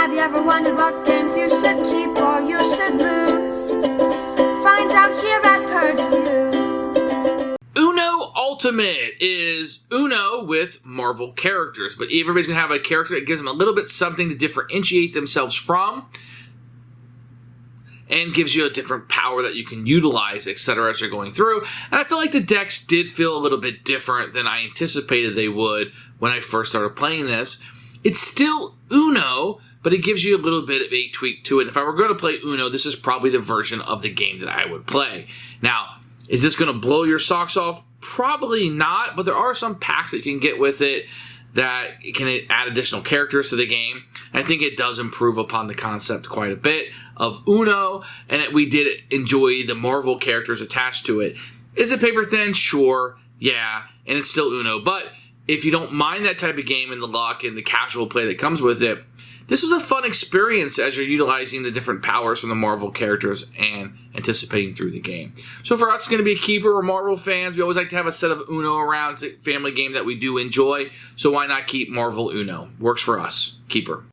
Have you ever wondered what games you should keep or you should lose? Find out here at Purge Reviews. Uno Ultimate is Uno with Marvel characters, but everybody's going to have a character that gives them a little bit something to differentiate themselves from and gives you a different power that you can utilize, etc. as you're going through. And I feel like the decks did feel a little bit different than I anticipated they would when I first started playing this. It's still Uno, but it gives you a little bit of a tweak to it. If I were going to play Uno, this is probably the version of the game that I would play. Now, is this going to blow your socks off? Probably not, but there are some packs that you can get with it that can add additional characters to the game. And I think it does improve upon the concept quite a bit of Uno, and we did enjoy the Marvel characters attached to it. Is it paper thin? Sure, yeah, and it's still Uno. But if you don't mind that type of game and the luck and the casual play that comes with it, this was a fun experience as you're utilizing the different powers from the Marvel characters and anticipating through the game. So for us, it's going to be a keeper. We're Marvel fans. We always like to have a set of Uno around. It's a family game that we do enjoy. So why not keep Marvel Uno? Works for us. Keeper.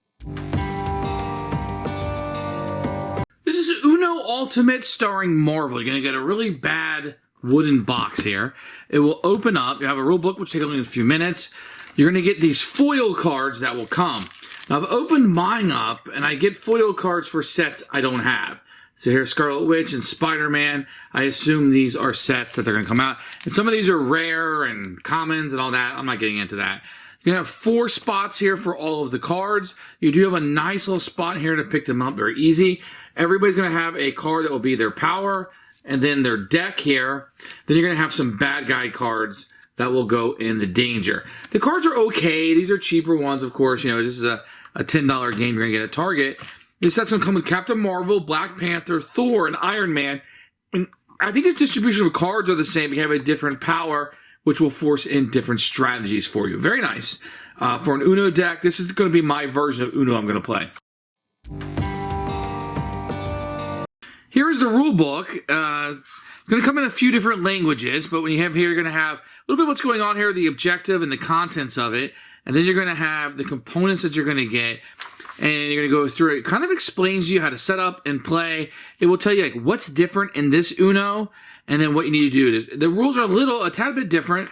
This is Uno Ultimate starring Marvel. You're going to get a really bad wooden box here. It will open up. You have a rule book, which will take only a few minutes. You're going to get these foil cards that will come. Now, I've opened mine up, and I get foil cards for sets I don't have. So here's Scarlet Witch and Spider-Man. I assume these are sets that they're going to come out. And some of these are rare and commons and all that. I'm not getting into that. You're going to have 4 spots here for all of the cards. You do have a nice little spot here to pick them up very easy. Everybody's going to have a card that will be their power, and then their deck here. Then you're going to have some bad guy cards that will go in the danger. The cards are okay. These are cheaper ones, of course. You know, this is a $10 game you're going to get at Target. This set's going to come with Captain Marvel, Black Panther, Thor, and Iron Man. And I think the distribution of cards are the same. You have a different power, which will force in different strategies for you. Very nice. For an Uno deck, this is going to be my version of Uno I'm going to play. Here is the rule book. It's going to come in a few different languages, but when you have here, you're going to have a little bit of what's going on here, the objective and the contents of it. And then you're going to have the components that you're going to get, and you're going to go through it. It kind of explains to you how to set up and play. It will tell you like what's different in this Uno, and then what you need to do. The rules are a tad bit different.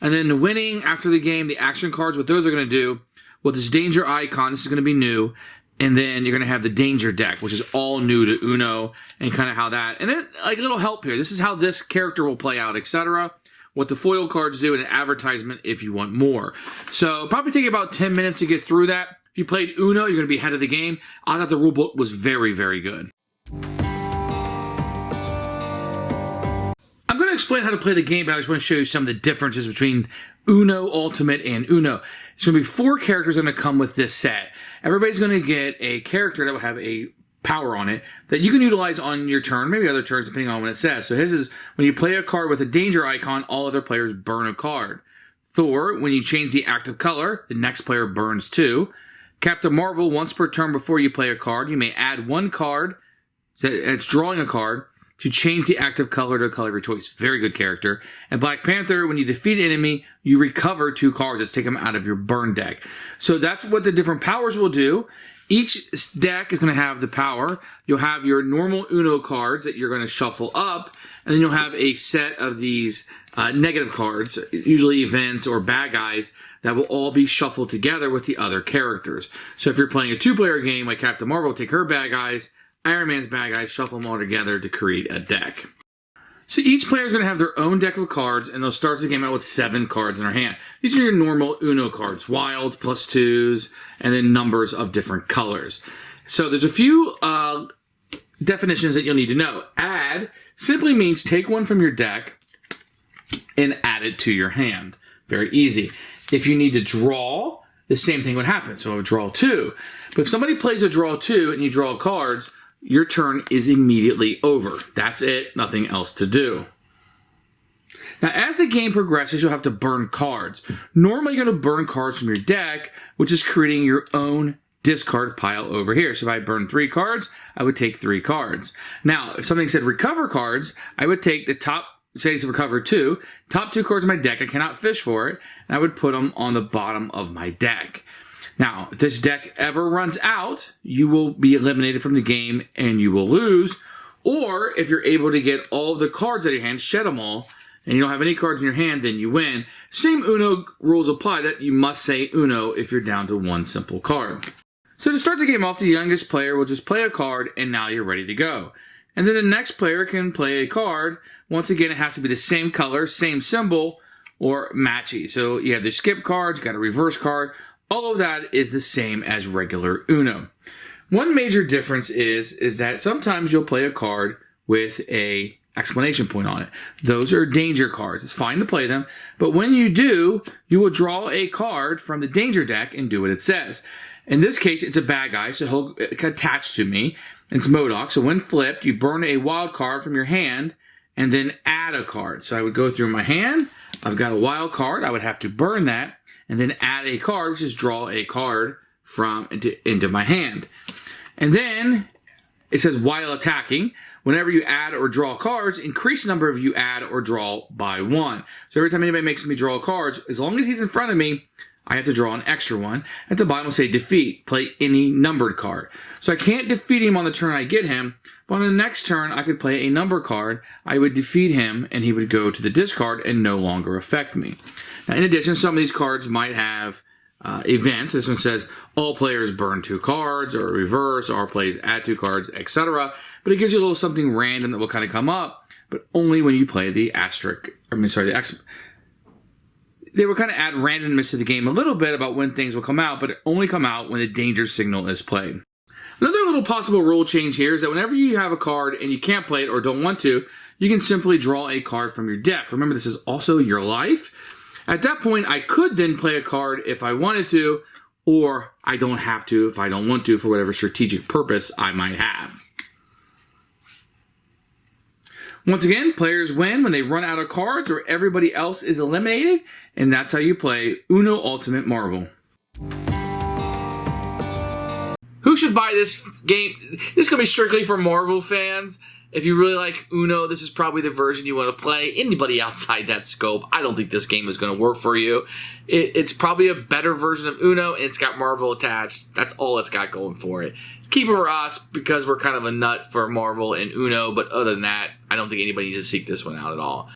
And then the winning after the game, the action cards, what those are going to do. With this danger icon, this is going to be new. And then you're going to have the danger deck, which is all new to Uno, and kind of how that. And then like a little help here. This is how this character will play out, etc. What the foil cards do, and an advertisement if you want more. So probably take about 10 minutes to get through that. If you played Uno, you're going to be ahead of the game. I thought the rulebook was very, very good. I'm going to explain how to play the game, but I just want to show you some of the differences between Uno Ultimate and Uno. There's going to be 4 characters going to come with this set. Everybody's going to get a character that will have a power on it that you can utilize on your turn, maybe other turns depending on what it says. So his is when you play a card with a danger icon, all other players burn a card. Thor, when you change the active color, the next player burns 2. Captain Marvel, once per turn before you play a card, you may add 1 card, it's drawing a card, to change the active color to a color of your choice. Very good character. And Black Panther, when you defeat an enemy, you recover 2 cards. Let's take them out of your burn deck. So that's what the different powers will do. Each deck is going to have the power. You'll have your normal Uno cards that you're going to shuffle up, and then you'll have a set of these negative cards, usually events or bad guys, that will all be shuffled together with the other characters. So if you're playing a 2-player game like Captain Marvel, take her bad guys, Iron Man's bad guys, shuffle them all together to create a deck. So each player is going to have their own deck of cards, and they'll start the game out with 7 cards in their hand. These are your normal Uno cards, wilds, +2s, and then numbers of different colors. So there's a few definitions that you'll need to know. Add simply means take one from your deck and add it to your hand. Very easy. If you need to draw, the same thing would happen. So I would draw 2. But if somebody plays a draw 2 and you draw cards, your turn is immediately over. That's it. Nothing else to do. Now, as the game progresses, you'll have to burn cards. Normally, you're going to burn cards from your deck, which is creating your own discard pile over here. So if I burn 3 cards, I would take 3 cards. Now, if something said recover cards, I would take the top, say it's recover 2, top 2 cards of my deck. I cannot fish for it. And I would put them on the bottom of my deck. Now, if this deck ever runs out, you will be eliminated from the game and you will lose. Or if you're able to get all of the cards out of your hand, shed them all, and you don't have any cards in your hand, then you win. Same Uno rules apply, that you must say Uno if you're down to one simple card. So to start the game off, the youngest player will just play a card, and now you're ready to go. And then the next player can play a card. Once again, it has to be the same color, same symbol, or matchy. So you have the skip cards, you got a reverse card. All of that is the same as regular Uno. One major difference is that sometimes you'll play a card with a exclamation point on it. Those are danger cards. It's fine to play them, but when you do, you will draw a card from the danger deck and do what it says. In this case, it's a bad guy, so he'll attach to me. It's MODOK, so when flipped, you burn a wild card from your hand and then add a card. So I would go through my hand, I've got a wild card, I would have to burn that, and then add a card, which is draw a card from into my hand. And then it says while attacking, whenever you add or draw cards, increase the number of you add or draw by 1. So every time anybody makes me draw cards, as long as he's in front of me, I have to draw an extra one. At the bottom will say defeat, play any numbered card. So I can't defeat him on the turn I get him, but on the next turn I could play a number card. I would defeat him and he would go to the discard and no longer affect me. Now, in addition, some of these cards might have events. This one says all players burn 2 cards, or reverse, all players add 2 cards, etc. But it gives you a little something random that will kind of come up, but only when you play the asterisk. They will kind of add randomness to the game a little bit about when things will come out, but it only come out when the danger signal is played. Another little possible rule change here is that whenever you have a card and you can't play it or don't want to, you can simply draw a card from your deck. Remember, this is also your life. At that point, I could then play a card if I wanted to, or I don't have to if I don't want to for whatever strategic purpose I might have. Once again, players win when they run out of cards or everybody else is eliminated, and that's how you play Uno Ultimate Marvel. Who should buy this game? This is going to be strictly for Marvel fans. If you really like Uno, this is probably the version you want to play. Anybody outside that scope, I don't think this game is going to work for you. It's probably a better version of Uno, and it's got Marvel attached. That's all it's got going for it. Keep it for us because we're kind of a nut for Marvel and Uno, but other than that, I don't think anybody needs to seek this one out at all.